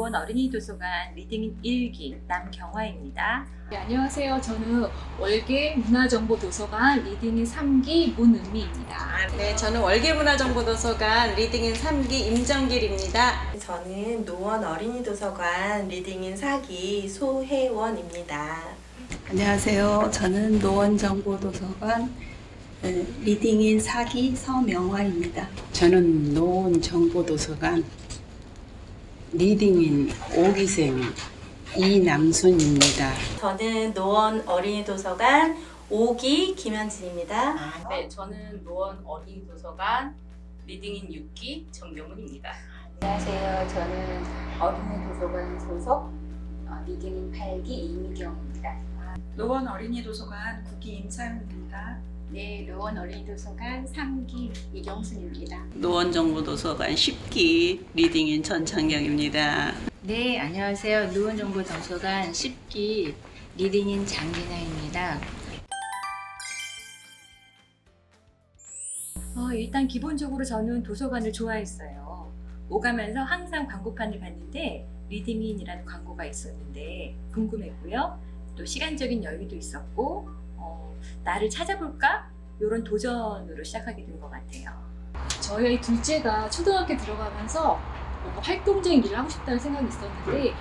노원 어린이 도서관 리딩 1기 남경화입니다. 네, 안녕하세요. 저는 월계 문화정보도서관 리딩인 3기 문은미입니다. 네, 저는 월계문화정보도서관 리딩인 3기 임정길입니다. 저는 노원 어린이도서관 리딩인 4기 소혜원입니다. 안녕하세요. 저는 노원정보도서관 리딩인 4기 서명화입니다. 저는 노원정보도서관 리딩인 5기생 이남순입니다. 저는 노원 어린이도서관 5기 김현진입니다. 네, 저는 노원 어린이도서관 리딩인 6기 정명훈입니다. 안녕하세요. 저는 어린이도서관 소속 리딩인 8기 이미경입니다. 노원 어린이도서관 9기 임사영입니다. 네, 노원 어린이도서관 3기 이경순입니다. 노원정보도서관 10기 리딩인 전창경입니다. 네, 안녕하세요. 노원정보도서관 10기 리딩인 장진아입니다. 일단 기본적으로 저는 도서관을 좋아했어요. 오가면서 항상 광고판을 봤는데 리딩인이라는 광고가 있었는데 궁금했고요. 또 시간적인 여유도 있었고 나를 찾아볼까? 이런 도전으로 시작하게 된 것 같아요. 저희 둘째가 초등학교 들어가면서 뭔가 활동적인 일을 하고 싶다는 생각이 있었는데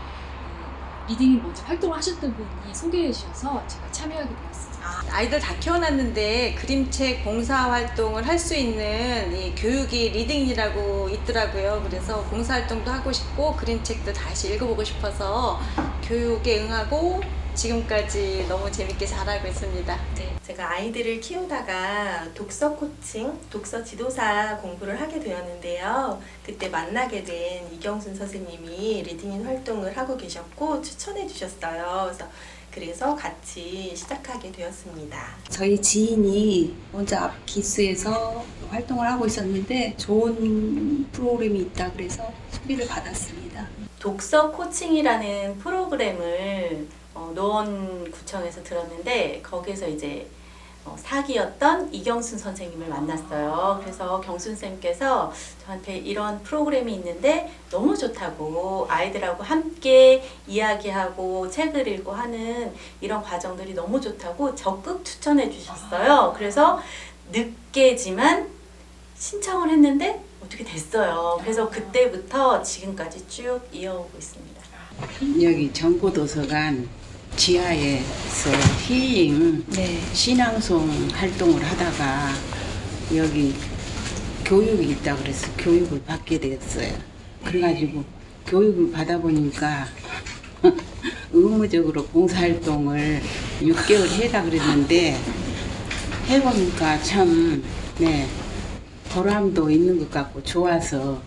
리딩인 먼저 활동을 하셨던 분이 소개해 주셔서 제가 참여하게 되었습니다. 아이들 다 키워놨는데 그림책 봉사활동을 할 수 있는 이 교육이 리딩이라고 있더라고요. 그래서 봉사활동도 하고 싶고 그림책도 다시 읽어보고 싶어서 교육에 응하고 지금까지 너무 재밌게 잘하고 있습니다. 네, 제가 아이들을 키우다가 독서 코칭, 독서 지도사 공부를 하게 되었는데요. 그때 만나게 된 이경순 선생님이 리딩인 활동을 하고 계셨고 추천해 주셨어요. 그래서 같이 시작하게 되었습니다. 저희 지인이 먼저 앞 기수에서 활동을 하고 있었는데 좋은 프로그램이 있다 그래서 소개를 받았습니다. 독서 코칭이라는 프로그램을 노원구청에서 들었는데 거기서 이제 사기였던 이경순 선생님을 만났어요. 그래서 경순쌤께서 저한테 이런 프로그램이 있는데 너무 좋다고 아이들하고 함께 이야기하고 책을 읽고 하는 이런 과정들이 너무 좋다고 적극 추천해 주셨어요. 그래서 늦게지만 신청을 했는데 어떻게 됐어요. 그래서 그때부터 지금까지 쭉 이어오고 있습니다. 여기 정보도서관 지하에서 힐링 신앙송 활동을 하다가 여기 교육이 있다 그래서 교육을 받게 됐어요. 그래가지고 교육을 받아보니까 의무적으로 봉사활동을 6개월 해라 그랬는데 해보니까 참 보람도 있는 것 같고 좋아서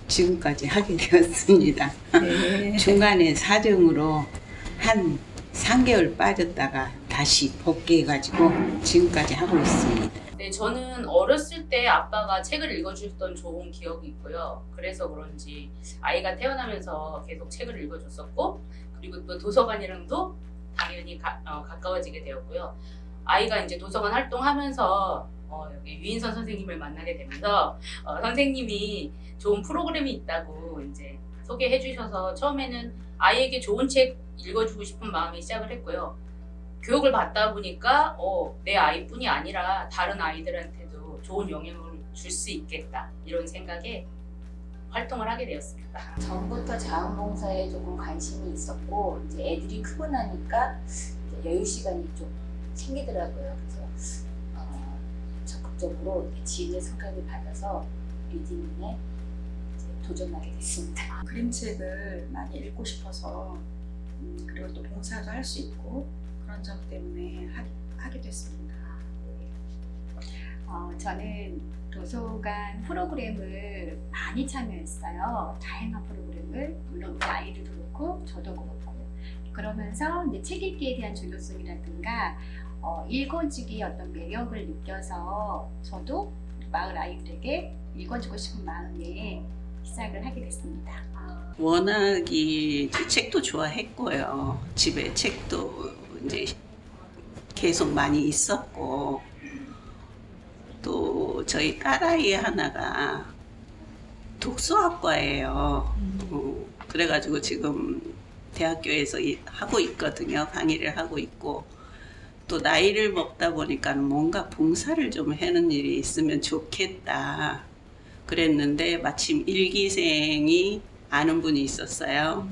지금까지 하게 되었습니다. 중간에 사정으로 한 3개월 빠졌다가 다시 복귀해가지고 지금까지 하고 있습니다. 네, 저는 어렸을 때 아빠가 책을 읽어주셨던 좋은 기억이 있고요. 그래서 그런지 아이가 태어나면서 계속 책을 읽어줬었고 그리고 또 도서관이랑도 당연히 가까워지게 되었고요. 아이가 이제 도서관 활동하면서 여기 유인선 선생님을 만나게 되면서 선생님이 좋은 프로그램이 있다고 이제 소개해 주셔서 처음에는 아이에게 좋은 책 읽어주고 싶은 마음이 시작을 했고요. 교육을 받다 보니까 내 아이뿐이 아니라 다른 아이들한테도 좋은 영향을 줄 수 있겠다 이런 생각에 활동을 하게 되었습니다. 전부터 자원봉사에 조금 관심이 있었고 이제 애들이 크고 나니까 이제 여유 시간이 좀 생기더라고요. 그래서 적극적으로 지인의 성격을 받아서 리딩에 도전하게 됐습니다. 그림책을 많이 읽고 싶어서 그리고 또 봉사도 할 수 있고 그런 점 때문에 하게 됐습니다. 저는 도서관 프로그램을 많이 참여했어요. 다양한 프로그램을 물론 우리 아이들도 그렇고 저도 그렇고 그러면서 이제 책 읽기에 대한 중요성이라든가 읽어주기의 어떤 매력을 느껴서 저도 마을 아이들에게 읽어주고 싶은 마음에 시작을 하게 됐습니다. 워낙이 책도 좋아했고요. 집에 책도 이제 계속 많이 있었고 또 저희 딸아이 하나가 독서학과예요. 그래가지고 지금 대학교에서 하고 있거든요. 강의를 하고 있고, 또 나이를 먹다 보니까 뭔가 봉사를 좀 하는 일이 있으면 좋겠다 그랬는데, 마침 일기생이 아는 분이 있었어요.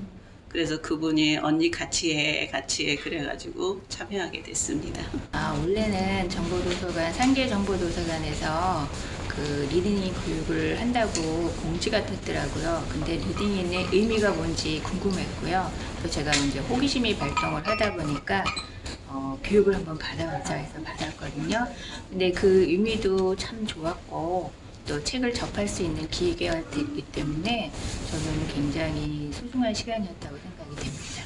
그래서 그분이 언니 같이 해 그래가지고 참여하게 됐습니다. 원래는 정보도서관, 상계정보도서관에서 그 리딩인 교육을 한다고 공지가 떴더라고요. 근데 리딩인의 의미가 뭔지 궁금했고요. 또 제가 이제 호기심이 발동을 하다 보니까 교육을 한번 받아보자 해서 받았거든요. 근데 그 의미도 참 좋았고, 또 책을 접할 수 있는 기회가 됐기 때문에 저는 굉장히 소중한 시간이었다고 생각이 됩니다.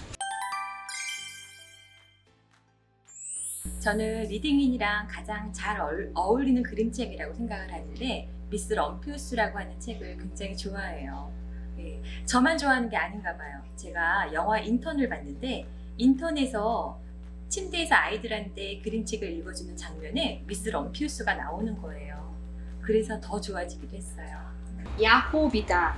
저는 리딩인이랑 가장 잘 어울리는 그림책이라고 생각을 하는데 미스 럼피우스라고 하는 책을 굉장히 좋아해요. 네, 저만 좋아하는 게 아닌가 봐요. 제가 영화 인턴을 봤는데 인턴에서 침대에서 아이들한테 그림책을 읽어주는 장면에 미스 럼피우스가 나오는 거예요. 그래서 더 좋아지기도 했어요. 야호비다.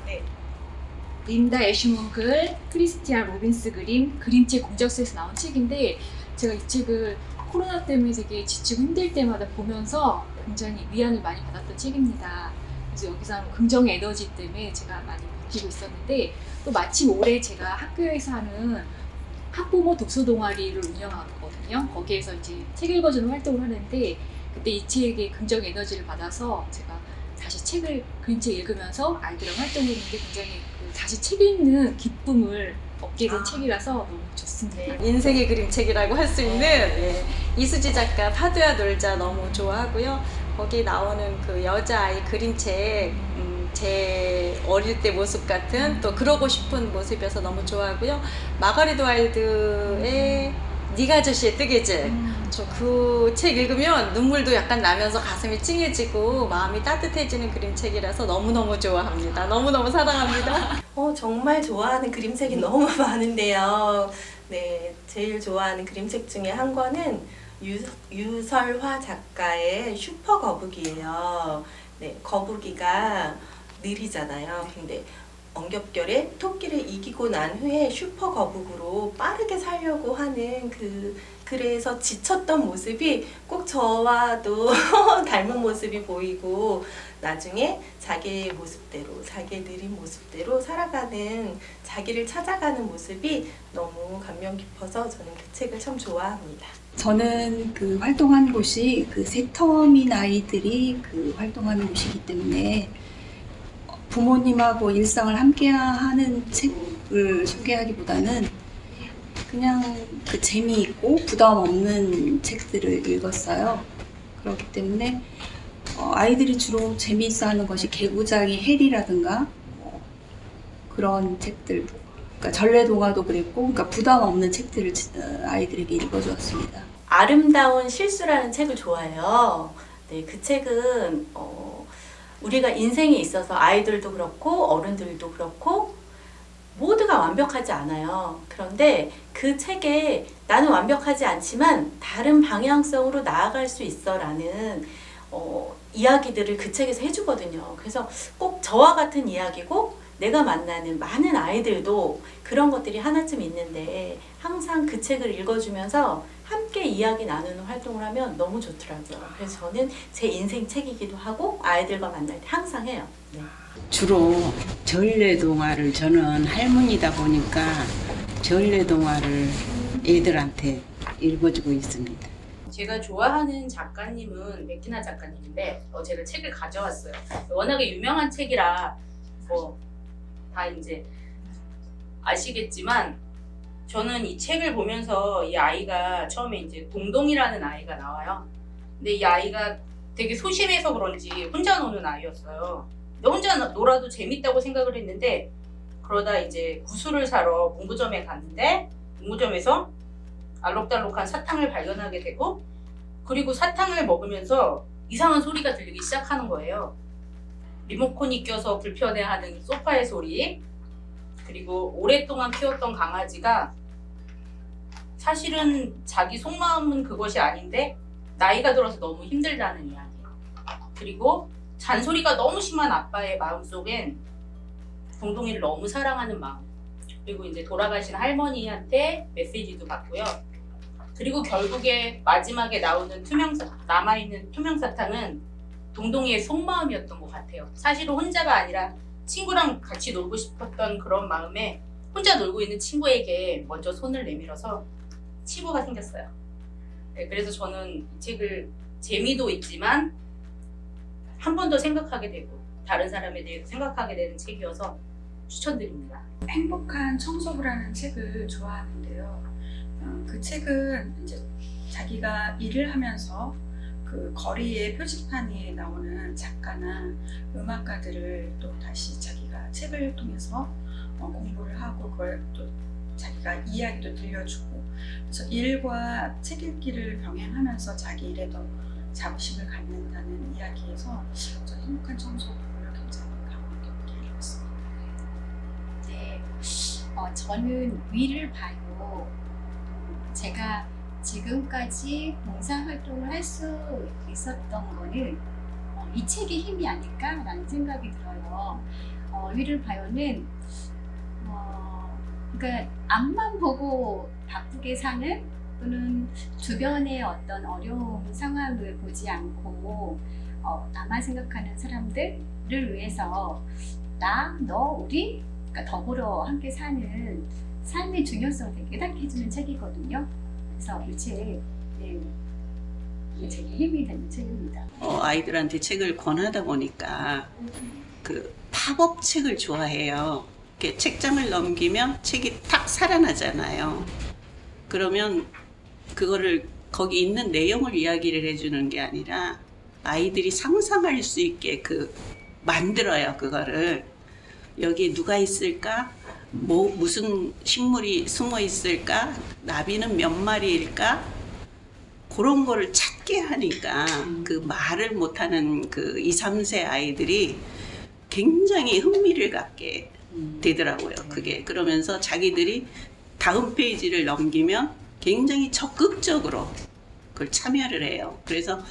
린다 애슈먼 글, 크리스티안 로빈스 그림책 공작소에서 나온 책인데 제가 이 책을 코로나 때문에 되게 지치고 힘들 때마다 보면서 굉장히 위안을 많이 받았던 책입니다. 그래서 여기서 하는 긍정의 에너지 때문에 제가 많이 느끼고 있었는데, 또 마침 올해 제가 학교에서 하는 학부모 독서 동아리를 운영하거든요. 거기에서 이제 책 읽어주는 활동을 하는데 그때 이 책에 긍정 에너지를 받아서 제가 다시 그림책 읽으면서 아이들이랑 활동을 했는데 굉장히 다시 책 읽는 기쁨을 얻게 된 책이라서 너무 좋습니다. 인생의 그림책이라고 할 수 있는 이수지 작가 파도야 놀자 너무 좋아하고요. 거기 나오는 그 여자아이 그림책 제 어릴 때 모습 같은, 또 그러고 싶은 모습이어서 너무 좋아하고요. 마가릿 와일드의 네가 아저씨의 뜨개질, 저 그 책 읽으면 눈물도 약간 나면서 가슴이 찡해지고 마음이 따뜻해지는 그림책이라서 너무너무 좋아합니다. 너무너무 사랑합니다. 정말 좋아하는 그림책이 너무 많은데요. 네, 제일 좋아하는 그림책 중에 한 권은 유설화 작가의 슈퍼 거북이에요. 네, 거북이가 느리잖아요. 근데 엉겹결에 토끼를 이기고 난 후에 슈퍼 거북으로 빠르게 살려고 하는 그래서 지쳤던 모습이 꼭 저와도 닮은 모습이 보이고, 나중에 자기의 모습대로, 자기의 느린 모습대로 살아가는, 자기를 찾아가는 모습이 너무 감명 깊어서 저는 그 책을 참 좋아합니다. 저는 그 활동하는 곳이 그 새터민 아이들이 그 활동하는 곳이기 때문에 부모님하고 일상을 함께하는 책을 소개하기보다는 그냥 그 재미있고 부담 없는 책들을 읽었어요. 그렇기 때문에 아이들이 주로 재미있어하는 것이 개구장이 해리라든가 그런 책들, 그러니까 전래동화도 그랬고, 그러니까 부담 없는 책들을 아이들에게 읽어주었습니다. 아름다운 실수라는 책을 좋아해요. 네, 그 책은 우리가 인생에 있어서 아이들도 그렇고 어른들도 그렇고 모두가 완벽하지 않아요. 그런데 그 책에 나는 완벽하지 않지만 다른 방향성으로 나아갈 수 있어 라는 이야기들을 그 책에서 해주거든요. 그래서 꼭 저와 같은 이야기고 내가 만나는 많은 아이들도 그런 것들이 하나쯤 있는데 항상 그 책을 읽어주면서 함께 이야기 나누는 활동을 하면 너무 좋더라고요. 그래서 저는 제 인생 책이기도 하고 아이들과 만날 때 항상 해요. 네. 주로 전래동화를, 저는 할머니다 보니까 전래동화를 애들한테 읽어주고 있습니다. 제가 좋아하는 작가님은 맥키나 작가님인데 제가 책을 가져왔어요. 워낙에 유명한 책이라 다 이제 아시겠지만 저는 이 책을 보면서 이 아이가 처음에 이제 동동이라는 아이가 나와요. 근데 이 아이가 되게 소심해서 그런지 혼자 노는 아이였어요. 근데 혼자 놀아도 재밌다고 생각을 했는데, 그러다 이제 구슬을 사러 문구점에 갔는데 문구점에서 알록달록한 사탕을 발견하게 되고, 그리고 사탕을 먹으면서 이상한 소리가 들리기 시작하는 거예요. 리모컨이 껴서 불편해하는 소파의 소리, 그리고 오랫동안 키웠던 강아지가 사실은 자기 속마음은 그것이 아닌데 나이가 들어서 너무 힘들다는 이야기, 그리고 잔소리가 너무 심한 아빠의 마음속엔 동동이를 너무 사랑하는 마음, 그리고 이제 돌아가신 할머니한테 메시지도 받고요. 그리고 결국에 마지막에 나오는 남아있는 투명사탕은 동동이의 속마음이었던 것 같아요. 사실은 혼자가 아니라 친구랑 같이 놀고 싶었던 그런 마음에 혼자 놀고 있는 친구에게 먼저 손을 내밀어서 친구가 생겼어요. 네, 그래서 저는 이 책을 재미도 있지만 한 번 더 생각하게 되고 다른 사람에 대해서 생각하게 되는 책이어서 추천드립니다. 행복한 청소부라는 책을 좋아하는데요. 그 책은 이제 자기가 일을 하면서 그 거리의 표지판에 나오는 작가나 음악가들을 또 다시 자기가 책을 통해서 공부를 하고 그걸 또 자기가 이야기도 들려주고, 그래서 일과 책 읽기를 병행하면서 자기 일에 더 자부심을 갖는다는 이야기에서 저는 행복한 청소부를 굉장히 감명 깊게 읽었습니다. 네, 저는 위를 봐요. 제가 지금까지 봉사활동을 할 수 있었던 거는 이 책의 힘이 아닐까라는 생각이 들어요. 위를 봐요는 그러니까 앞만 보고 바쁘게 사는, 또는 주변의 어떤 어려운 상황을 보지 않고 나만 생각하는 사람들을 위해서 나, 너, 우리, 그러니까 더불어 함께 사는 삶의 중요성을 되게 깨닫게 해주는 책이거든요. 그래서 이 책, 제게 힘이 되는 책입니다. 아이들한테 책을 권하다 보니까 그 팝업 책을 좋아해요. 이렇게 책장을 넘기면 책이 탁 살아나잖아요. 그러면 그거를 거기 있는 내용을 이야기를 해주는 게 아니라 아이들이 상상할 수 있게 만들어요. 그거를 여기 누가 있을까? 무슨 식물이 숨어 있을까? 나비는 몇 마리일까? 그런 거를 찾게 하니까 그 말을 못하는 그 2, 3세 아이들이 굉장히 흥미를 갖게 되더라고요. 그게 그러면서 자기들이 다음 페이지를 넘기면 굉장히 적극적으로 그걸 참여를 해요. 그래서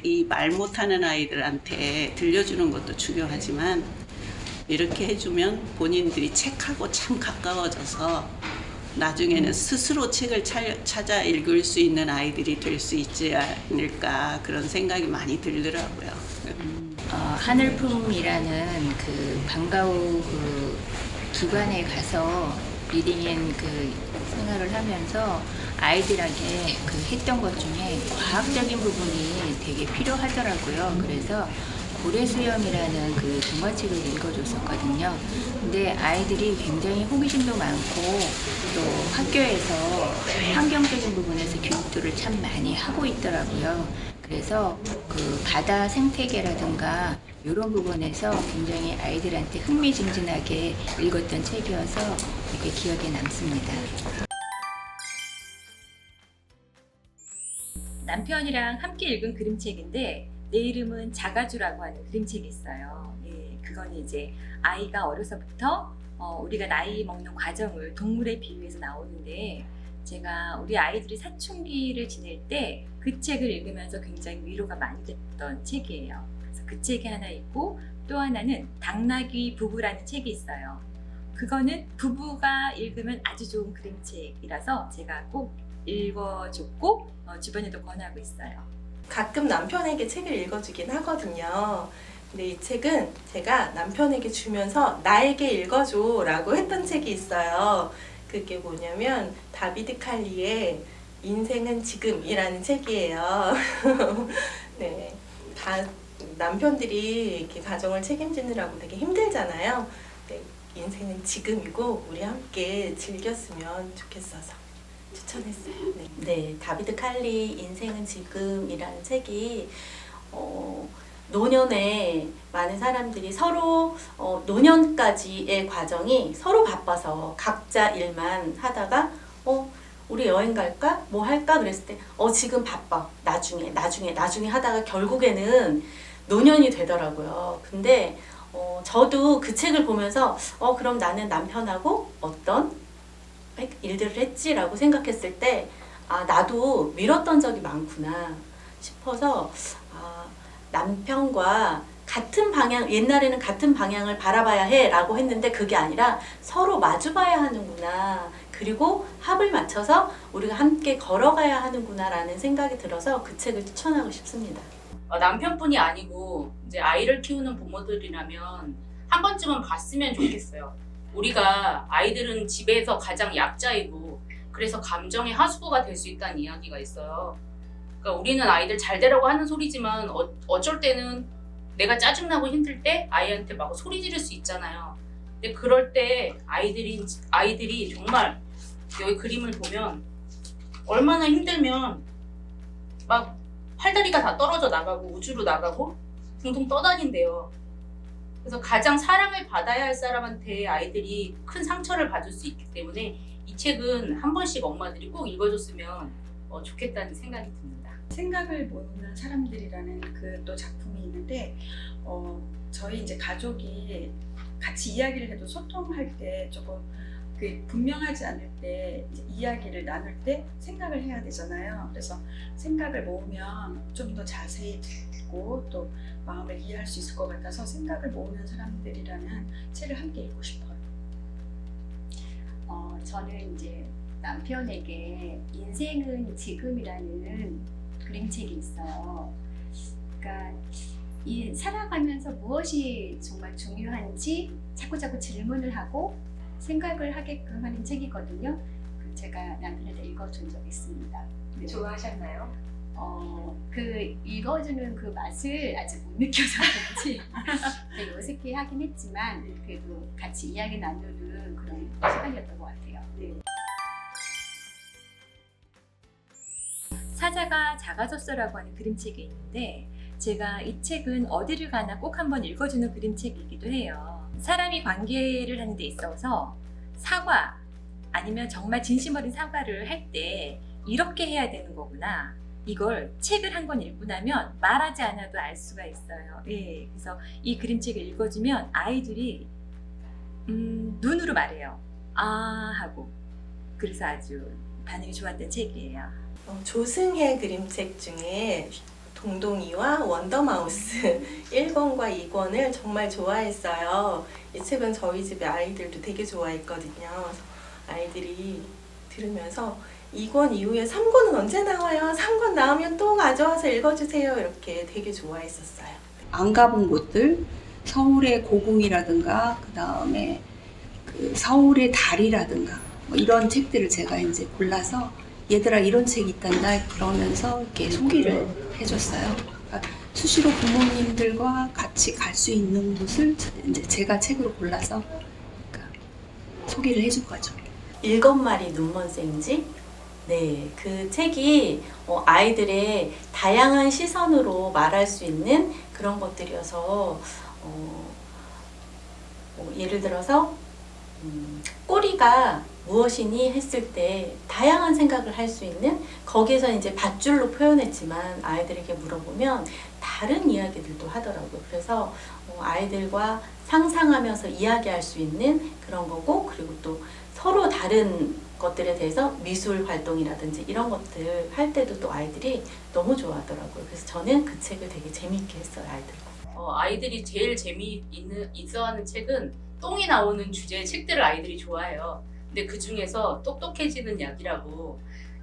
이 말 못하는 아이들한테 들려주는 것도 중요하지만 이렇게 해주면 본인들이 책하고 참 가까워져서 나중에는 스스로 책을 찾아 읽을 수 있는 아이들이 될 수 있지 않을까, 그런 생각이 많이 들더라고요. 하늘품이라는 그 방과후 그 기관에 가서 리딩인 그 생활을 하면서 아이들에게 했던 것 중에 과학적인 부분이 되게 필요하더라고요. 그래서 고래수염이라는 그 동화책을 읽어줬었거든요. 근데 아이들이 굉장히 호기심도 많고 또 학교에서 환경적인 부분에서 교육들을 참 많이 하고 있더라고요. 그래서 그 바다 생태계라든가 이런 부분에서 굉장히 아이들한테 흥미진진하게 읽었던 책이어서 이렇게 기억에 남습니다. 남편이랑 함께 읽은 그림책인데 내 이름은 자가주라고 하는 그림책이 있어요. 예, 그건 이제 아이가 어려서부터 우리가 나이 먹는 과정을 동물에 비유해서 나오는데, 제가 우리 아이들이 사춘기를 지낼 때 그 책을 읽으면서 굉장히 위로가 많이 됐던 책이에요. 그래서 그 책이 하나 있고, 또 하나는 당나귀 부부라는 책이 있어요. 그거는 부부가 읽으면 아주 좋은 그림책이라서 제가 꼭 읽어줬고 주변에도 권하고 있어요. 가끔 남편에게 책을 읽어주긴 하거든요. 근데 이 책은 제가 남편에게 주면서 나에게 읽어줘 라고 했던 책이 있어요. 그게 뭐냐면 다비드 칼리의 인생은 지금이라는 책이에요. 네, 다 남편들이 이렇게 가정을 책임지느라고 되게 힘들잖아요. 네, 인생은 지금이고 우리 함께 즐겼으면 좋겠어서 추천했어요. 네, 다비드 칼리 인생은 지금이라는 책이 노년에 많은 사람들이 서로 노년까지의 과정이 서로 바빠서 각자 일만 하다가 우리 여행 갈까? 뭐 할까? 그랬을 때 지금 바빠. 나중에 하다가 결국에는 노년이 되더라고요. 근데 저도 그 책을 보면서 그럼 나는 남편하고 어떤 일들을 했지라고 생각했을 때 나도 미뤘던 적이 많구나 싶어서 남편과 같은 방향, 옛날에는 같은 방향을 바라봐야 해라고 했는데 그게 아니라 서로 마주봐야 하는구나. 그리고 합을 맞춰서 우리가 함께 걸어가야 하는구나라는 생각이 들어서 그 책을 추천하고 싶습니다. 남편뿐이 아니고 이제 아이를 키우는 부모들이라면 한 번쯤은 봤으면 좋겠어요. 우리가 아이들은 집에서 가장 약자이고 그래서 감정의 하수구가 될 수 있다는 이야기가 있어요. 그러니까 우리는 아이들 잘 되라고 하는 소리지만 어쩔 때는 내가 짜증나고 힘들 때 아이한테 막 소리 지를 수 있잖아요. 근데 그럴 때 아이들이 정말 여기 그림을 보면 얼마나 힘들면 막 팔다리가 다 떨어져 나가고 우주로 나가고 둥둥 떠다닌대요. 그래서 가장 사랑을 받아야 할 사람한테 아이들이 큰 상처를 받을 수 있기 때문에 이 책은 한 번씩 엄마들이 꼭 읽어줬으면 좋겠다는 생각이 듭니다. 생각을 모으는 사람들이라는 그 또 작품이 있는데 저희 이제 가족이 같이 이야기를 해도 소통할 때 조금 그 분명하지 않을 때 이제 이야기를 나눌 때 생각을 해야 되잖아요. 그래서 생각을 모으면 좀 더 자세히 듣고 또 마음을 이해할 수 있을 것 같아서 생각을 모으는 사람들이라는 책을 함께 읽고 싶어요. 저는 이제 남편에게 인생은 지금이라는 그림책이 있어요. 그러니까 이 살아가면서 무엇이 정말 중요한지 자꾸자꾸 질문을 하고 생각을 하게끔 하는 책이거든요. 제가 남편한테 읽어준 적이 있습니다. 좋아하셨나요? 그 읽어주는 그 맛을 아직 못 느껴서 그런지 되게 어색해하긴 했지만 그래도 같이 이야기 나누는 그런 시간이었던 것 같아요. 네. 사자가 작아졌어라고 하는 그림책이 있는데 제가 이 책은 어디를 가나 꼭 한번 읽어주는 그림책이기도 해요. 사람이 관계를 하는 데 있어서 사과 아니면 정말 진심 어린 사과를 할 때 이렇게 해야 되는 거구나. 이걸 책을 한 권 읽고 나면 말하지 않아도 알 수가 있어요. 예, 그래서 이 그림책을 읽어주면 아이들이 눈으로 말해요. 아 하고. 그래서 아주 반응이 좋았던 책이에요. 조승혜 그림책 중에 동동이와 원더마우스 1권과 2권을 정말 좋아했어요. 이 책은 저희 집에 아이들도 되게 좋아했거든요. 그래서 아이들이 들으면서 2권 이후에 3권은 언제 나와요? 3권 나오면 또 가져와서 읽어주세요. 이렇게 되게 좋아했었어요. 안 가본 곳들, 서울의 고궁이라든가 그 다음에 그 서울의 달이라든가 뭐 이런 책들을 제가 이제 골라서 얘들아 이런 책이 있단다 그러면서 이렇게 소개를 해줬어요. 그러니까 수시로 부모님들과 같이 갈 수 있는 곳을 이제 제가 책으로 골라서 그러니까 소개를 해준 거죠. 일곱마리 눈먼생쥐? 네, 그 책이 아이들의 다양한 시선으로 말할 수 있는 그런 것들이어서 예를 들어서 꼬리가 무엇이니 했을 때 다양한 생각을 할 수 있는 거기에서 이제 밧줄로 표현했지만 아이들에게 물어보면 다른 이야기들도 하더라고요. 그래서 아이들과 상상하면서 이야기할 수 있는 그런 거고 그리고 또 서로 다른 것들에 대해서 미술 활동이라든지 이런 것들 할 때도 또 아이들이 너무 좋아하더라고요. 그래서 저는 그 책을 되게 재미있게 했어요, 아이들과. 아이들이 제일 재미있어하는 책은 똥이 나오는 주제의 책들을 아이들이 좋아해요. 근데 그 중에서 똑똑해지는 약이라고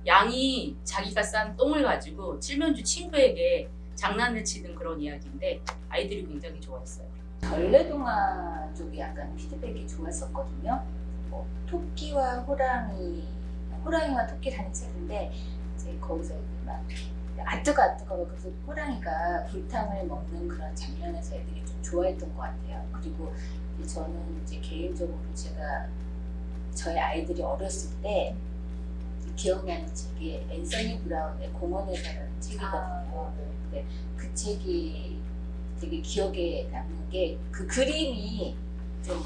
양이 자기가 싼 똥을 가지고 칠면조 친구에게 장난을 치는 그런 이야기인데 아이들이 굉장히 좋아했어요. 전래동화 쪽이 약간 피드백이 좋았었거든요. 뭐 토끼와 호랑이와 토끼 사는 책인데 이제 거기서 막 아뜨거 그래서 호랑이가 불탕을 먹는 그런 장면에서 애들이 좀 좋아했던 것 같아요. 그리고 저는 이제 개인적으로 제가 저희 아이들이 어렸을 때 기억나는 책이 앤서니 브라운의 공원에서라는 책이거든요. 근데 그 책이 되게 기억에 남는 게 그 그림이 좀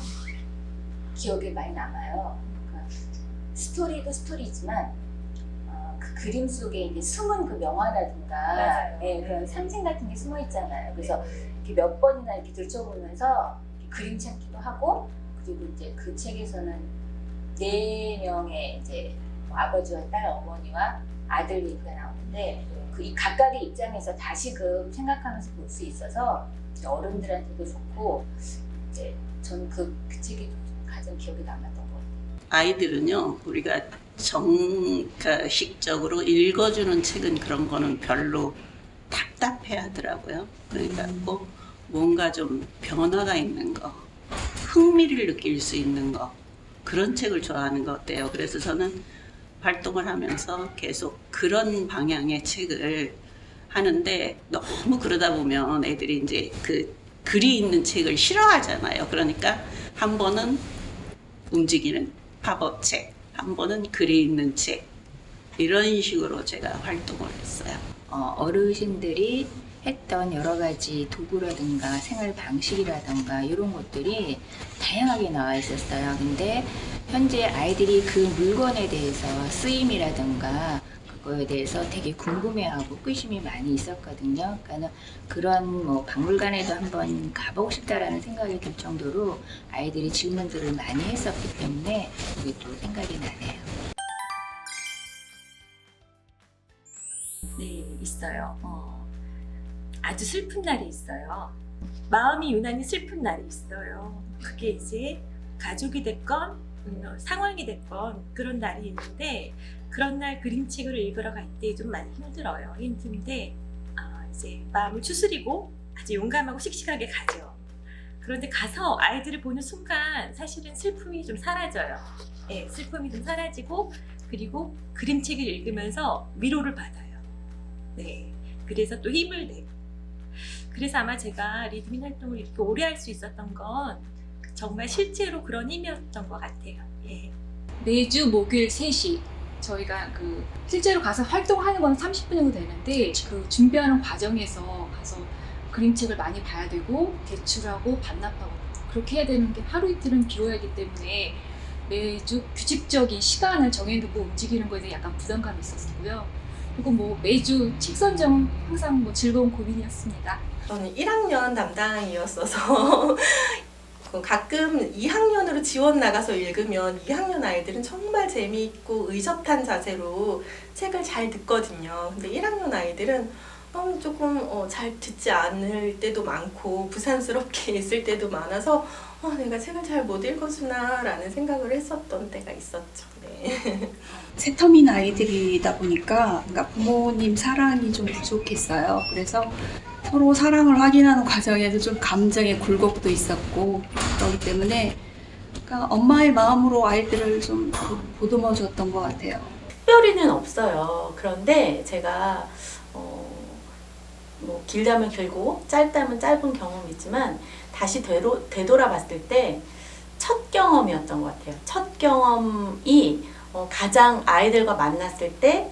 기억에 많이 남아요. 그러니까 스토리도 스토리지만 그 그림 속에 이제 숨은 그 명화라든가 네, 그런 상징 같은 게 숨어 있잖아요. 그래서 이렇게 몇 번이나 이렇게 들춰보면서 이렇게 그림 찾기도 하고 그리고 이제 그 책에서는 4명의 이제 아버지와 딸, 어머니와 아들 얘기가 나오는데 이 각각의 입장에서 다시금 생각하면서 볼 수 있어서 어른들한테도 좋고 이제 저는 그 책이 가장 기억에 남았던 것 같아요. 아이들은요, 우리가 정식적으로 읽어주는 책은 그런 거는 별로 답답해 하더라고요. 그러니까 꼭 뭔가 좀 변화가 있는 거, 흥미를 느낄 수 있는 거, 그런 책을 좋아하는 것 같아요. 그래서 저는 활동을 하면서 계속 그런 방향의 책을 하는데, 너무 그러다 보면 애들이 이제 그 글이 있는 책을 싫어하잖아요. 그러니까 한 번은 움직이는 팝업책, 한 번은 글이 있는 책, 이런 식으로 제가 활동을 했어요. 어르신들이 했던 여러 가지 도구라든가 생활 방식이라든가 이런 것들이 다양하게 나와 있었어요. 근데 현재 아이들이 그 물건에 대해서 쓰임이라든가 그거에 대해서 되게 궁금해하고 호기심이 많이 있었거든요. 그러니까 그런 뭐 박물관에도 한번 가보고 싶다라는 생각이 들 정도로 아이들이 질문들을 많이 했었기 때문에 그게 또 생각이 나네요. 네, 있어요. 아주 슬픈 날이 있어요. 마음이 유난히 슬픈 날이 있어요. 그게 이제 가족이 됐건 상황이 됐건 그런 날이 있는데, 그런 날 그림책을 읽으러 갈 때 좀 많이 힘들어요. 힘든데 이제 마음을 추스리고 아주 용감하고 씩씩하게 가죠. 그런데 가서 아이들을 보는 순간 사실은 슬픔이 좀 사라져요. 네, 슬픔이 좀 사라지고, 그리고 그림책을 읽으면서 위로를 받아요. 네, 그래서 또 힘을 내고. 그래서 아마 제가 리드민 활동을 이렇게 오래 할 수 있었던 건 정말 실제로 그런 힘이었던 것 같아요. 예. 매주 목요일 3시 저희가 그 실제로 가서 활동하는 건 30분 정도 되는데, 그 준비하는 과정에서 가서 그림책을 많이 봐야 되고 제출하고 반납하고 그렇게 해야 되는 게 하루 이틀은 비워야 하기 때문에 매주 규칙적인 시간을 정해놓고 움직이는 거에 대해 약간 부담감이 있었고요. 그리고 뭐 매주 책 선정 항상 뭐 즐거운 고민이었습니다. 저는 1학년 담당이었어서 가끔 2학년으로 지원 나가서 읽으면 2학년 아이들은 정말 재미있고 의젓한 자세로 책을 잘 듣거든요. 근데 1학년 아이들은 조금 잘 듣지 않을 때도 많고 부산스럽게 있을 때도 많아서 내가 책을 잘 못 읽어주나 라는 생각을 했었던 때가 있었죠. 네. 새터민 아이들이다 보니까 그러니까 부모님 사랑이 좀 부족했어요. 그래서 서로 사랑을 확인하는 과정에서 좀 감정의 굴곡도 있었고, 그렇기 때문에 그러니까 엄마의 마음으로 아이들을 좀 보듬어 줬던 것 같아요. 특별히는 없어요. 그런데 제가 뭐 길다면 길고 짧다면 짧은 경험이지만 다시 되돌아봤을 때 첫 경험이었던 것 같아요. 첫 경험이 가장 아이들과 만났을 때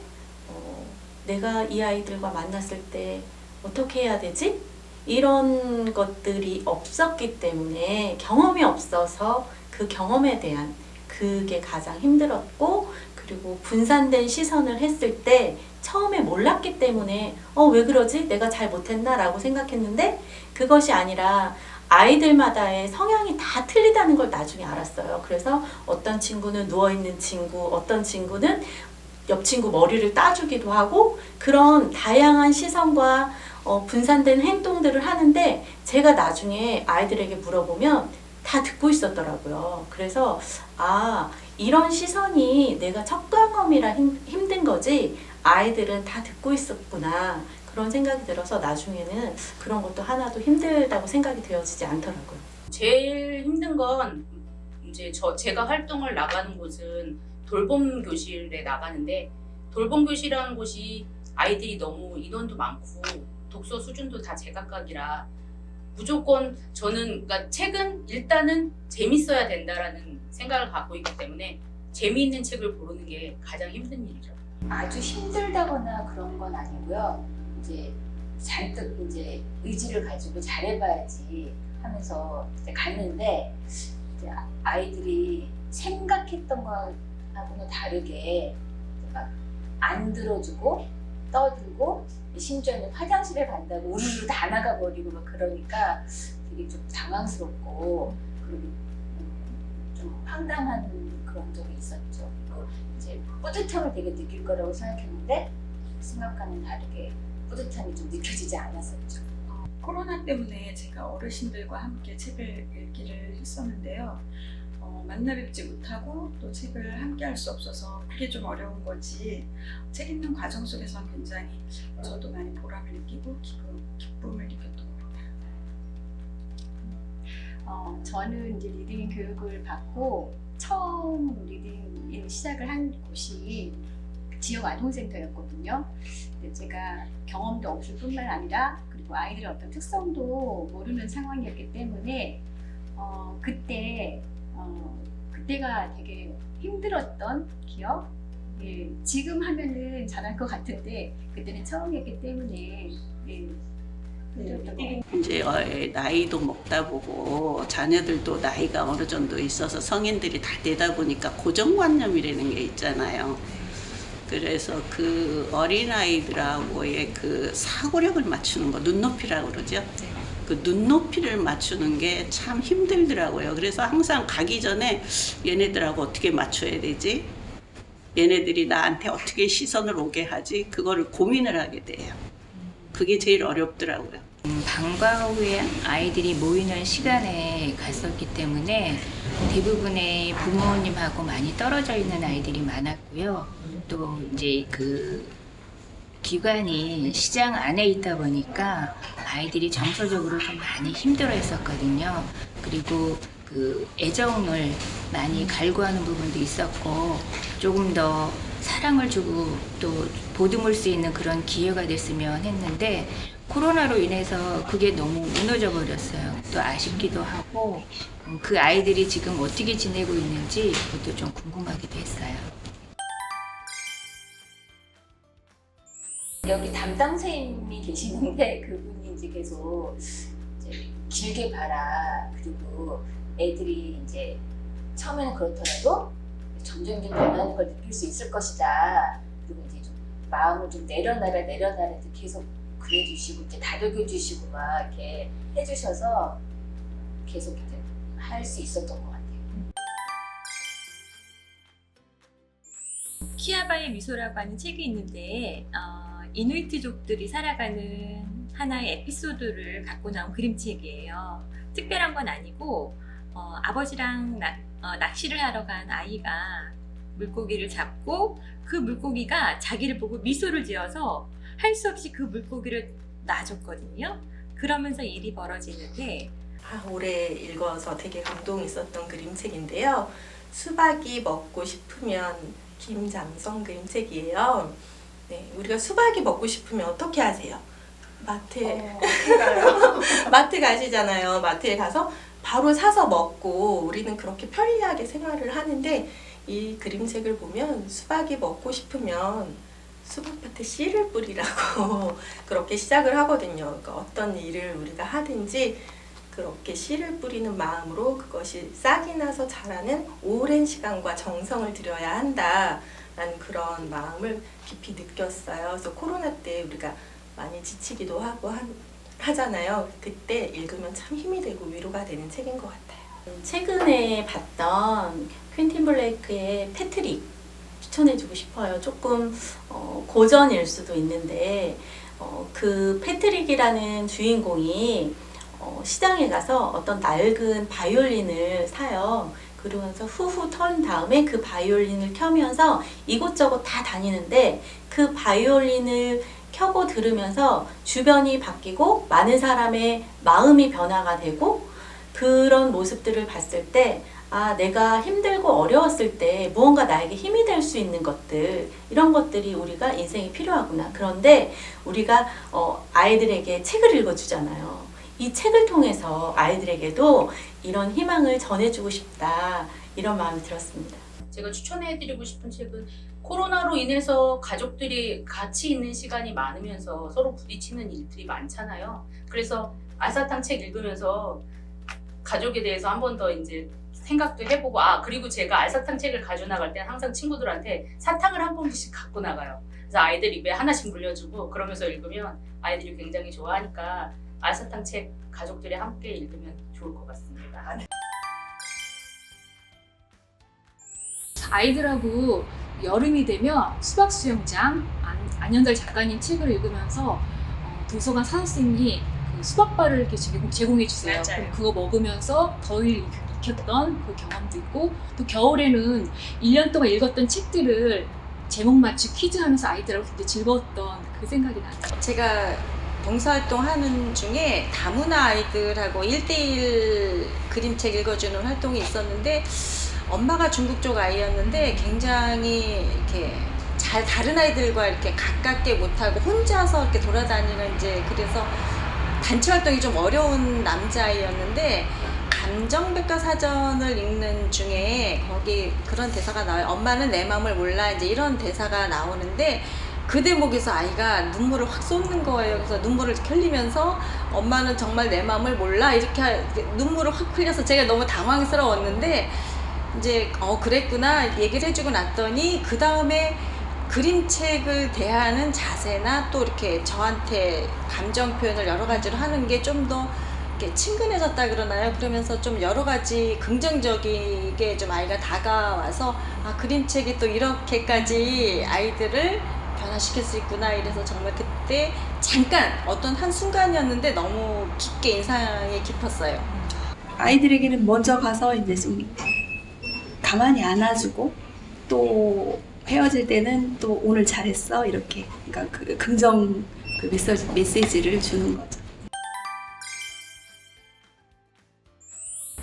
내가 이 아이들과 만났을 때 어떻게 해야 되지? 이런 것들이 없었기 때문에, 경험이 없어서 그 경험에 대한 그게 가장 힘들었고, 그리고 분산된 시선을 했을 때 처음에 몰랐기 때문에 왜 그러지? 내가 잘 못했나? 라고 생각했는데, 그것이 아니라 아이들마다의 성향이 다 틀리다는 걸 나중에 알았어요. 그래서 어떤 친구는 누워있는 친구, 어떤 친구는 옆 친구 머리를 따주기도 하고, 그런 다양한 시선과 분산된 행동들을 하는데, 제가 나중에 아이들에게 물어보면 다 듣고 있었더라고요. 그래서 이런 시선이 내가 첫 경험이라 힘든 거지 아이들은 다 듣고 있었구나, 그런 생각이 들어서 나중에는 그런 것도 하나도 힘들다고 생각이 되어지지 않더라고요. 제일 힘든 건 이제 제가 활동을 나가는 곳은 돌봄 교실에 나가는데, 돌봄 교실이라는 곳이 아이들이 너무 인원도 많고 독서 수준도 다 제각각이라 무조건 저는, 그러니까 책은 일단은 재밌어야 된다라는 생각을 갖고 있기 때문에 재미있는 책을 고르는 게 가장 힘든 일이죠. 아주 힘들다거나 그런 건 아니고요. 이제 잔뜩 이제 의지를 가지고 잘해봐야지 하면서 이제 갔는데, 이제 아이들이 생각했던 거하고는 다르게 막 안 들어주고 떠들고, 심지어 이제 화장실에 간다고 우르르 다 나가버리고 막 그러니까 되게 좀 당황스럽고, 그리고 좀 황당한 그런 적이 있었죠. 그리고 이제 뿌듯함을 되게 느낄 거라고 생각했는데 생각과는 다르게 뿌듯함이 좀 느껴지지 않았었죠. 코로나 때문에 제가 어르신들과 함께 책을 읽기를 했었는데요. 만나 뵙지 못하고 또 책을 함께 할 수 없어서 그게 좀 어려운 거지, 책 읽는 과정 속에서는 굉장히 저도 많이 보람을 느끼고 기쁨을 느꼈던 것 같아요. 저는 이제 리딩 교육을 받고 처음 리딩을 시작을 한 곳이 지역 아동센터였거든요. 근데 제가 경험도 없을 뿐만 아니라 그리고 아이들의 어떤 특성도 모르는 상황이었기 때문에 그때가 되게 힘들었던 기억. 예, 지금 하면은 잘할 것 같은데 그때는 처음이었기 때문에 힘들었던 것 같아요. 이제 나이도 먹다 보고 자녀들도 나이가 어느 정도 있어서 성인들이 다 되다 보니까 고정관념이라는 게 있잖아요. 그래서 그 어린아이들하고의 그 사고력을 맞추는 거, 눈높이라고 그러죠. 그 눈높이를 맞추는 게 참 힘들더라고요. 그래서 항상 가기 전에 얘네들하고 어떻게 맞춰야 되지? 얘네들이 나한테 어떻게 시선을 오게 하지? 그거를 고민을 하게 돼요. 그게 제일 어렵더라고요. 방과 후에 아이들이 모이는 시간에 갔었기 때문에 대부분의 부모님하고 많이 떨어져 있는 아이들이 많았고요. 또 이제 그 기관이 시장 안에 있다 보니까 아이들이 정서적으로 좀 많이 힘들어 했었거든요. 그리고 그 애정을 많이 갈구하는 부분도 있었고, 조금 더 사랑을 주고 또 보듬을 수 있는 그런 기회가 됐으면 했는데, 코로나로 인해서 그게 너무 무너져 버렸어요. 또 아쉽기도 하고, 그 아이들이 지금 어떻게 지내고 있는지 그것도 좀 궁금하기도 했어요. 여기 담당 선생님이 계시는데 그분이 이제 계속 이제 길게 봐라. 그리고 애들이 이제 처음에는 그렇더라도 점점 변하는 걸 느낄 수 있을 것이다. 그리고 이제 좀 마음을 좀 내려놔라 이렇게 계속 그래주시고 이제 다독여주시고 막 이렇게 해주셔서 계속 이제 할 수 있었던 것 같아요. 키아바의 미소라고 하는 책이 있는데 이누이트족들이 살아가는 하나의 에피소드를 갖고 나온 그림책이에요. 특별한 건 아니고 아버지랑 낚시를 하러 간 아이가 물고기를 잡고 그 물고기가 자기를 보고 미소를 지어서 할 수 없이 그 물고기를 놔줬거든요. 그러면서 일이 벌어지는데 올해 읽어서 되게 감동이 있었던 그림책인데요. 수박이 먹고 싶으면 김장성 그림책이에요. 네, 우리가 수박이 먹고 싶으면 어떻게 하세요? 마트에 마트 가시잖아요. 마트에 가서 바로 사서 먹고 우리는 그렇게 편리하게 생활을 하는데, 이 그림책을 보면 수박이 먹고 싶으면 수박밭에 씨를 뿌리라고 그렇게 시작을 하거든요. 그러니까 어떤 일을 우리가 하든지 그렇게 씨를 뿌리는 마음으로 그것이 싹이 나서 자라는 오랜 시간과 정성을 들여야 한다라는 그런 마음을 깊이 느꼈어요. 그래서 코로나 때 우리가 많이 지치기도 하고 하잖아요. 그때 읽으면 참 힘이 되고 위로가 되는 책인 것 같아요. 최근에 봤던 퀸틴 블레이크의 패트릭 추천해주고 싶어요. 조금 고전일 수도 있는데 그 패트릭이라는 주인공이 시장에 가서 어떤 낡은 바이올린을 사요. 그러면서 후후 턴 다음에 그 바이올린을 켜면서 이곳저곳 다 다니는데, 그 바이올린을 켜고 들으면서 주변이 바뀌고 많은 사람의 마음이 변화가 되고, 그런 모습들을 봤을 때 내가 힘들고 어려웠을 때 무언가 나에게 힘이 될 수 있는 것들, 이런 것들이 우리가 인생에 필요하구나. 그런데 우리가 아이들에게 책을 읽어주잖아요. 이 책을 통해서 아이들에게도 이런 희망을 전해주고 싶다, 이런 마음이 들었습니다. 제가 추천해드리고 싶은 책은, 코로나로 인해서 가족들이 같이 있는 시간이 많으면서 서로 부딪히는 일들이 많잖아요. 그래서 알사탕 책 읽으면서 가족에 대해서 한 번 더 이제 생각도 해보고, 그리고 제가 알사탕 책을 가져나갈 때 항상 친구들한테 사탕을 한 봉지씩 갖고 나가요. 그래서 아이들 입에 하나씩 물려주고, 그러면서 읽으면 아이들이 굉장히 좋아하니까 알사탕 책 가족들이 함께 읽으면 좋을 것 같습니다. 아이들하고 여름이 되면 수박 수영장 안현달 작가님 책을 읽으면서 도서관 사선생님이 그 수박바를 이렇게 제공해 주세요. 그럼 그거 먹으면서 더위를 익혔던 그 경험도 있고, 또 겨울에는 1년 동안 읽었던 책들을 제목 맞추 퀴즈 하면서 아이들하고 굉장히 즐거웠던 그 생각이 나요. 제가 봉사활동 하는 중에 다문화 아이들하고 1대1 그림책 읽어주는 활동이 있었는데, 엄마가 중국 쪽 아이였는데 굉장히 이렇게 잘 다른 아이들과 이렇게 가깝게 못하고 혼자서 이렇게 돌아다니는, 이제 그래서 단체 활동이 좀 어려운 남자아이였는데, 감정백과사전을 읽는 중에 거기 그런 대사가 나와요. 엄마는 내 마음을 몰라, 이제 이런 대사가 나오는데, 그 대목에서 아이가 눈물을 확 쏟는 거예요. 그래서 눈물을 흘리면서 엄마는 정말 내 마음을 몰라, 이렇게 눈물을 확 흘려서 제가 너무 당황스러웠는데, 이제 그랬구나 얘기를 해주고 났더니 그 다음에 그림책을 대하는 자세나 또 이렇게 저한테 감정 표현을 여러 가지로 하는 게 좀 더 이렇게 친근해졌다 그러나요? 그러면서 좀 여러 가지 긍정적이게 좀 아이가 다가와서, 그림책이 또 이렇게까지 아이들을 변화시킬 수 있구나, 이래서 정말 그때 잠깐 어떤 한 순간이었는데 너무 깊게 인상이 깊었어요. 아이들에게는 먼저 가서 이제 좀 가만히 안아주고, 또 헤어질 때는 또 오늘 잘했어, 이렇게, 그러니까 그 긍정 그 메시지를 주는 거죠.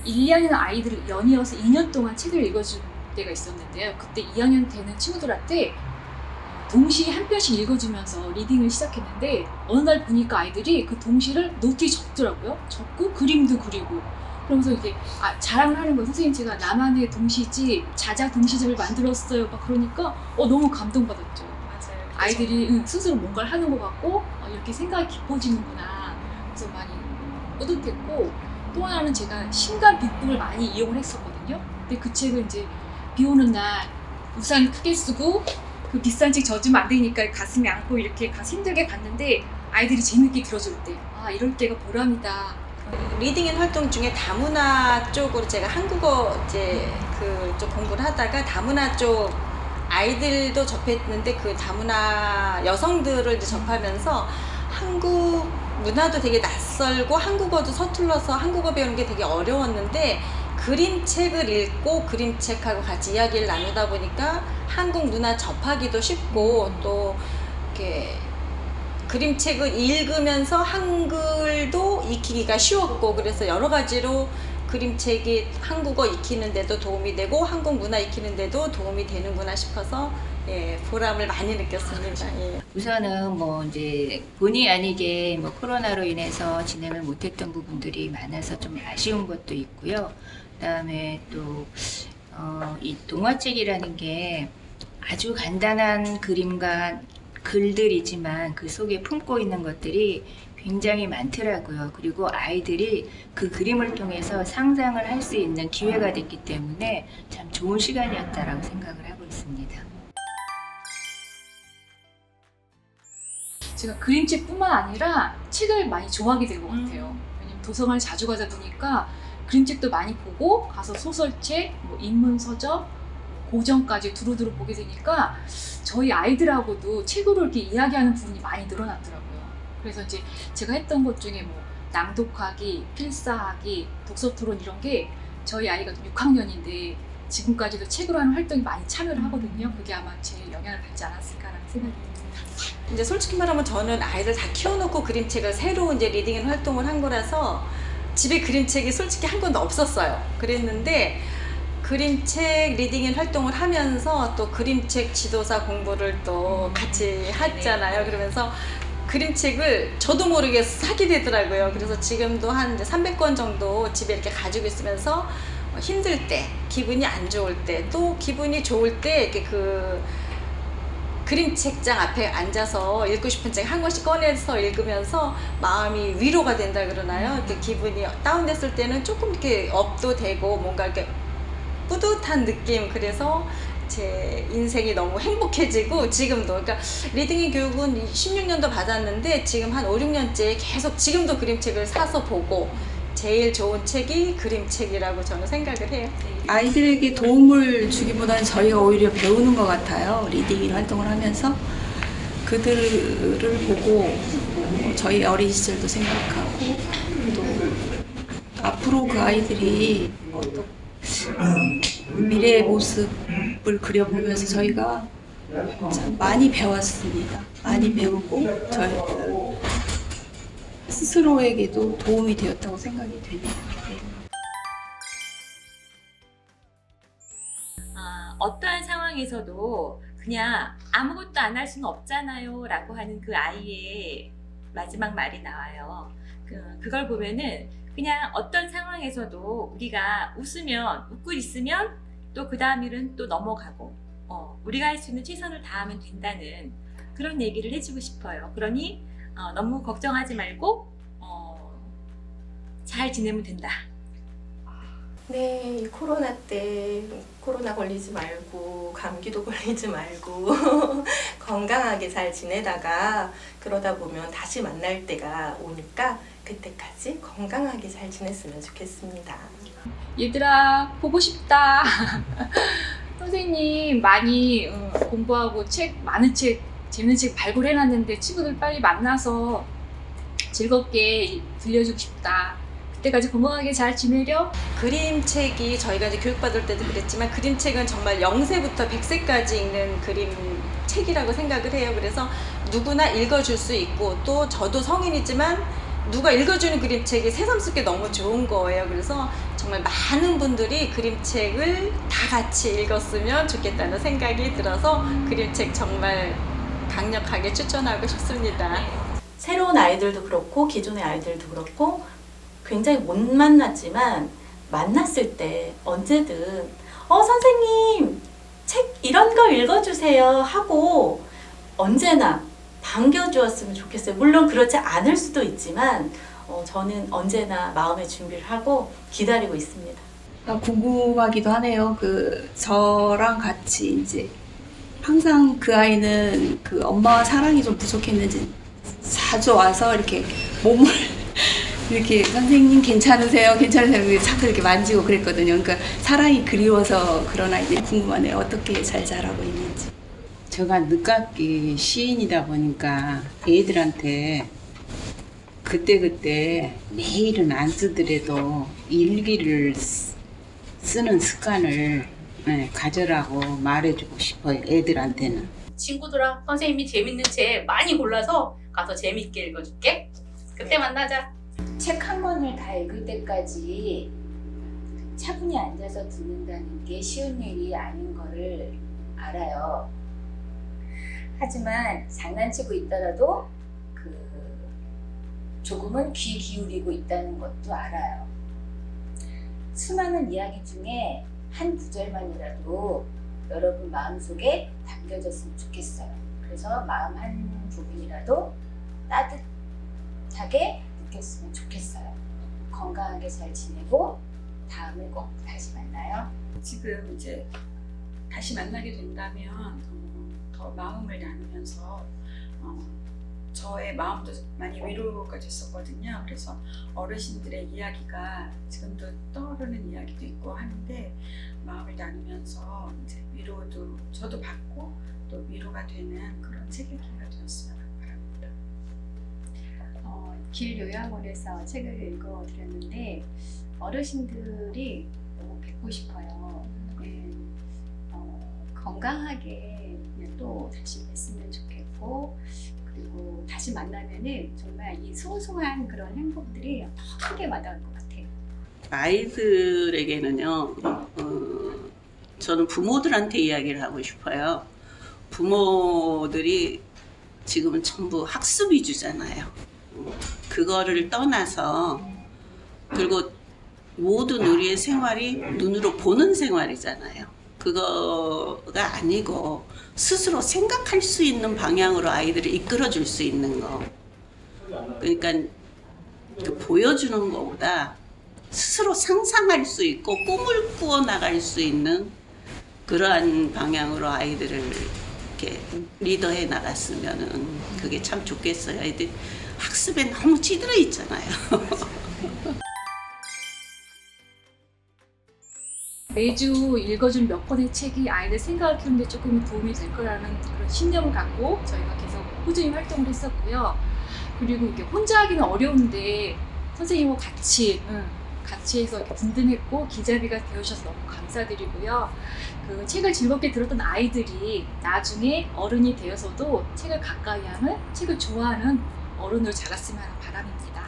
1, 2학년 아이들을 연이어서 2년 동안 책을 읽어줄 때가 있었는데요. 그때 2학년 되는 친구들한테 동시 한 편씩 읽어주면서 리딩을 시작했는데, 어느 날 보니까 아이들이 그 동시를 노트에 적더라고요. 적고 그림도 그리고. 그러면서 이게 자랑을 하는 거예요. 선생님, 제가 나만의 동시집, 자작 동시집을 만들었어요. 막 그러니까 너무 감동받았죠. 맞아요. 아이들이 스스로 뭔가를 하는 것 같고 이렇게 생각이 깊어지는구나. 그래서 많이 뿌듯했고, 또 하나는 제가 신간 빅북을 많이 이용을 했었거든요. 근데 그 책을 이제 비 오는 날 우산 크게 쓰고 그 비싼 책 젖으면 안 되니까 가슴에 안고 이렇게 가서 힘들게 갔는데, 아이들이 재밌게 들어줄 때 이럴 때가 보람이다. 리딩인 활동 중에 다문화 쪽으로 제가 한국어 이제 그쪽 공부를 하다가 다문화 쪽 아이들도 접했는데, 그 다문화 여성들을 이제 접하면서 한국 문화도 되게 낯설고 한국어도 서툴러서 한국어 배우는 게 되게 어려웠는데, 그림책을 읽고 그림책하고 같이 이야기를 나누다 보니까 한국 문화 접하기도 쉽고, 또 이렇게 그림책을 읽으면서 한글도 익히기가 쉬웠고, 그래서 여러 가지로 그림책이 한국어 익히는데도 도움이 되고 한국 문화 익히는데도 도움이 되는구나 싶어서 보람을 많이 느꼈습니다. 우선은 이제 본의 아니게 코로나로 인해서 진행을 못했던 부분들이 많아서 좀 아쉬운 것도 있고요. 그다음에 또 이 동화책이라는 게 아주 간단한 그림과 글들이지만 그 속에 품고 있는 것들이 굉장히 많더라고요. 그리고 아이들이 그 그림을 통해서 상상을 할 수 있는 기회가 됐기 때문에 참 좋은 시간이었다라고 생각을 하고 있습니다. 제가 그림책뿐만 아니라 책을 많이 좋아하게 된 것 같아요. 왜냐면 도서관을 자주 가다 보니까 그림책도 많이 보고, 가서 소설책, 인문서적, 고전까지 두루두루 보게 되니까 저희 아이들하고도 책으로 이렇게 이야기하는 부분이 많이 늘어났더라고요. 그래서 이제 제가 했던 것 중에 낭독하기, 필사하기, 독서토론 이런 게, 저희 아이가 6학년인데 지금까지도 책으로 하는 활동이 많이 참여를 하거든요. 그게 아마 제 영향을 받지 않았을까라는 생각이 듭니다. 이제 솔직히 말하면 저는 아이들 다 키워놓고 그림책을 새로 이제 리딩인 활동을 한 거라서 집에 그림책이 솔직히 한 권도 없었어요. 그랬는데 그림책 리딩인 활동을 하면서 또 그림책 지도사 공부를 또 같이 했잖아요. 그러면서 그림책을 저도 모르게 사게 되더라고요. 그래서 지금도 한 300권 정도 집에 이렇게 가지고 있으면서 힘들 때, 기분이 안 좋을 때, 또 기분이 좋을 때 이렇게 그림책장 앞에 앉아서 읽고 싶은 책 한 권씩 꺼내서 읽으면서 마음이 위로가 된다 그러나요? 이렇게 기분이 다운됐을 때는 조금 이렇게 업도 되고 뭔가 이렇게 뿌듯한 느낌. 그래서 제 인생이 너무 행복해지고, 지금도 그러니까 리딩인 교육은 16년도 받았는데 지금 한 5, 6년째 계속 지금도 그림책을 사서 보고 제일 좋은 책이 그림책이라고 저는 생각을 해요. 아이들에게 도움을 주기보다는 저희가 오히려 배우는 것 같아요. 리딩 활동을 하면서 그들을 보고 저희 어린 시절도 생각하고 또 앞으로 그 아이들이 어떤 미래의 모습을 그려보면서 저희가 참 많이 배웠습니다. 많이 배우고 저희 스스로에게도 도움이 되었다고 생각이 됩니다. 네. 어떠한 상황에서도 그냥 아무것도 안 할 수는 없잖아요 라고 하는 그 아이의 마지막 말이 나와요. 그걸 보면은 그냥 어떤 상황에서도 우리가 웃고 있으면 또 그 다음 일은 또 넘어가고 우리가 할 수 있는 최선을 다하면 된다는 그런 얘기를 해주고 싶어요. 그러니 너무 걱정하지 말고 잘 지내면 된다. 네, 이 코로나 때 코로나 걸리지 말고 감기도 걸리지 말고 건강하게 잘 지내다가 그러다 보면 다시 만날 때가 오니까 그때까지 건강하게 잘 지냈으면 좋겠습니다. 얘들아 보고 싶다. 선생님 많이 공부하고 많은 책, 재밌는 책 발굴해놨는데 친구들 빨리 만나서 즐겁게 들려주고 싶다. 그때까지 건강하게 잘 지내려? 그림책이 저희가 이제 교육받을 때도 그랬지만 그림책은 정말 0세부터 100세까지 읽는 그림책이라고 생각을 해요. 그래서 누구나 읽어줄 수 있고 또 저도 성인이지만 누가 읽어주는 그림책이 새삼스럽게 너무 좋은 거예요. 그래서 정말 많은 분들이 그림책을 다 같이 읽었으면 좋겠다는 생각이 들어서 그림책 정말 강력하게 추천하고 싶습니다. 새로운 아이들도 그렇고 기존의 아이들도 그렇고 굉장히 못 만났지만 만났을 때 언제든 선생님 책 이런 거 읽어주세요 하고 언제나 반겨주었으면 좋겠어요. 물론 그렇지 않을 수도 있지만 저는 언제나 마음의 준비를 하고 기다리고 있습니다. 궁금하기도 하네요. 저랑 같이 이제 항상 그 아이는 그 엄마와 사랑이 좀 부족했는지 자주 와서 이렇게 몸을 이렇게 선생님 괜찮으세요? 괜찮으세요? 자꾸 이렇게 만지고 그랬거든요. 그러니까 사랑이 그리워서 그런 아이들이 궁금하네요. 어떻게 잘 자라고 있는지. 제가 늦깎이 시인이다 보니까 애들한테 그때그때 매일은 안 쓰더라도 일기를 쓰는 습관을 가져라고 말해주고 싶어요. 애들한테는. 친구들아, 선생님이 재밌는 책 많이 골라서 가서 재밌게 읽어줄게. 그때 만나자. 책 한 권을 다 읽을 때까지 차분히 앉아서 듣는다는 게 쉬운 일이 아닌 거를 알아요. 하지만 장난치고 있더라도 조금은 귀 기울이고 있다는 것도 알아요. 수많은 이야기 중에 한 구절만이라도 여러분 마음속에 담겨졌으면 좋겠어요. 그래서 마음 한 부분이라도 따뜻하게 느꼈으면 좋겠어요. 건강하게 잘 지내고 다음에 꼭 다시 만나요. 지금 이제 다시 만나게 된다면 더 마음을 나누면서 저의 마음도 많이 위로가 됐었거든요. 그래서 어르신들의 이야기가 지금도 떠오르는 이야기도 있고 하는데 마음을 나누면서 이제 위로도 저도 받고 또 위로가 되는 그런 책 읽기가 되었으면 바랍니다. 길 요양원에서 책을 읽어드렸는데 어르신들이 너무 뵙고 싶어요. 건강하게 또 다시 뵀으면 좋겠고 그리고 다시 만나면은 정말 이 소소한 그런 행복들이 더 크게 와닿을 것 같아요. 아이들에게는요, 저는 부모들한테 이야기를 하고 싶어요. 부모들이 지금은 전부 학습 위주잖아요. 그거를 떠나서 그리고 모든 우리의 생활이 눈으로 보는 생활이잖아요. 그거가 아니고 스스로 생각할 수 있는 방향으로 아이들을 이끌어 줄 수 있는 거. 그러니까 보여주는 것보다 스스로 상상할 수 있고 꿈을 꾸어 나갈 수 있는 그러한 방향으로 아이들을 이렇게 리더해 나갔으면 그게 참 좋겠어요. 아이들 학습에 너무 찌들어 있잖아요. 매주 읽어준 몇 권의 책이 아이들 생각을 키우는데 조금 도움이 될 거라는 그런 신념을 갖고 저희가 계속 꾸준히 활동을 했었고요. 그리고 이게 혼자 하기는 어려운데 선생님과 같이 해서 이렇게 든든했고 기자비가 되어주셔서 너무 감사드리고요. 그 책을 즐겁게 들었던 아이들이 나중에 어른이 되어서도 책을 가까이 하는, 책을 좋아하는 어른으로 자랐으면 하는 바람입니다.